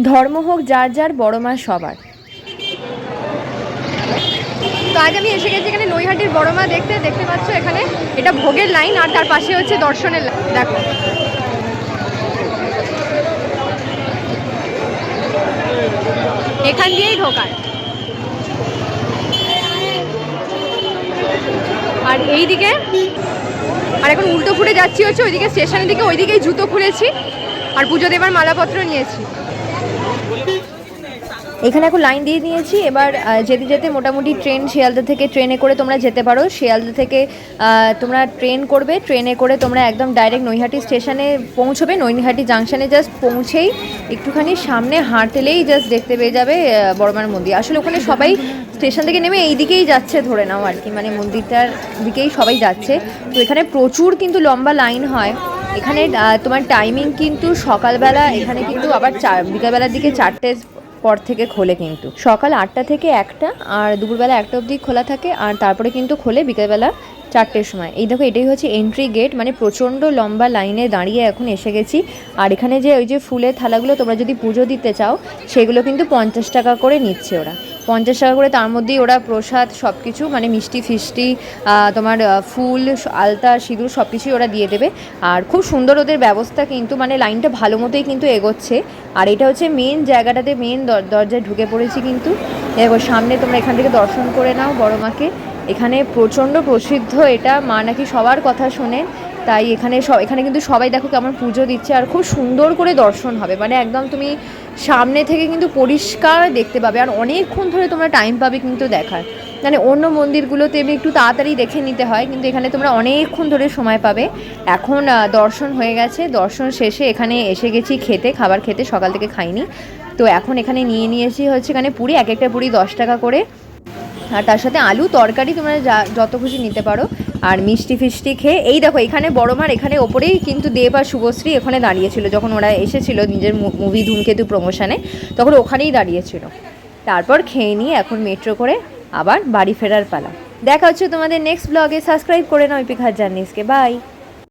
ধর্ম হোক যার যার, বড় মা সবার। তো আজ আমি এসে গেছি এখানে নৈহাটির বড় মা দেখতে। দেখতে পাচ্ছ এখানে এটা ভোগের লাইন, আর তার পাশে হচ্ছে দর্শনের লাইন। দেখো এখান দিয়েই ঢোকায়। আর এইদিকে আর এখন উল্টো ঘুরে যাচ্ছি হচ্ছে ওইদিকে স্টেশনের দিকে, ওইদিকেই জুতো খুলেছি আর পুজো দেবার মালাপত্র নিয়েছি। এখানে এখন লাইন দিয়ে নিয়েছি। এবার যেতে যেতে মোটামুটি ট্রেন শিয়ালদা থেকে ট্রেনে করে তোমরা যেতে পারো। শিয়ালদা থেকে তোমরা ট্রেন করবে, ট্রেনে করে তোমরা একদম ডাইরেক্ট নৈহাটি স্টেশনে পৌঁছবে। নৈহাটি জাংশনে জাস্ট পৌঁছেই একটুখানি সামনে হাঁটলেই জাস্ট দেখতে পেয়ে যাবে বড়মার মন্দির। আসলে ওখানে সবাই স্টেশন থেকে নেমে এই দিকেই যাচ্ছে ধরে নাও আর কি, মানে মন্দিরটার দিকেই সবাই যাচ্ছে। তো এখানে প্রচুর কিন্তু লম্বা লাইন হয়। এখানে তোমার টাইমিং কিন্তু সকালবেলা, এখানে কিন্তু আবার বিকালবেলার দিকে 4টে পর থেকে খোলে, কিন্তু সকাল 8টা থেকে 1টা, আর দুপুরবেলা 1টা অবধি খোলা থাকে, আর তারপরে কিন্তু খোলে বিকেলবেলা 4টের সময়। এই দেখো এটাই হচ্ছে এন্ট্রি গেট, মানে প্রচণ্ড লম্বা লাইনে দাঁড়িয়ে এখন এসে গেছি। আর এখানে যে ওই যে ফুলের থালাগুলো তোমরা যদি পুজো দিতে চাও সেগুলো কিন্তু 50 টাকা করে নিচ্ছে ওরা, 50 টাকা করে। তার মধ্যেই ওরা প্রসাদ সব কিছু, মানে মিষ্টি ফিষ্টি, তোমার ফুল, আলতা, সিঁদুর সব কিছুই ওরা দিয়ে দেবে। আর খুব সুন্দর ওদের ব্যবস্থা কিন্তু, মানে লাইনটা ভালো মতোই কিন্তু এগোচ্ছে। আর এটা হচ্ছে মেন জায়গাটাতে, মেন দরজায় ঢুকে পড়েছি কিন্তু। এবার সামনে তোমরা এখান থেকে দর্শন করে নাও বড় মাকে। এখানে প্রচণ্ড প্রসিদ্ধ এটা, মা নাকি সবার কথা শোনেন, তাই এখানে কিন্তু সবাই দেখো কেমন পুজো দিচ্ছে। আর খুব সুন্দর করে দর্শন হবে, মানে একদম তুমি সামনে থেকে কিন্তু পরিষ্কার দেখতে পাবে। আর অনেকক্ষণ ধরে তোমরা টাইম পাবে কিন্তু দেখার, মানে অন্য মন্দিরগুলোতে এমনি একটু তাড়াতাড়ি দেখে নিতে হয়, কিন্তু এখানে তোমরা অনেকক্ষণ ধরে সময় পাবে। এখন দর্শন হয়ে গেছে, দর্শন শেষে এখানে এসে গেছি খেতে, খাবার খেতে। সকাল থেকে খাইনি, তো এখন এখানে নিয়েছি হচ্ছে এখানে পুরি, এক একটা পুরি 10 টাকা করে। আর তার সাথে আলু তরকারি তোমরা যত খুশি নিতে পারো। আর মিষ্টি ফিষ্টি খেয়ে এই দেখো এখানে বড় মার এখানে ওপরেই কিন্তু দেব আর শুভশ্রী ওখানে দাঁড়িয়েছিল, যখন ওরা এসেছিল নিজের মুভি ধূমকেতু প্রমোশনে, তখন ওখানেই দাঁড়িয়েছিল। তারপর খেয়ে নিয়ে এখন মেট্রো করে আবার বাড়ি ফেরার পালা। দেখা হচ্ছে তোমাদের নেক্সট ব্লগে। সাবস্ক্রাইব করে নাও ইপিক হাজার নিউজকে। বাই।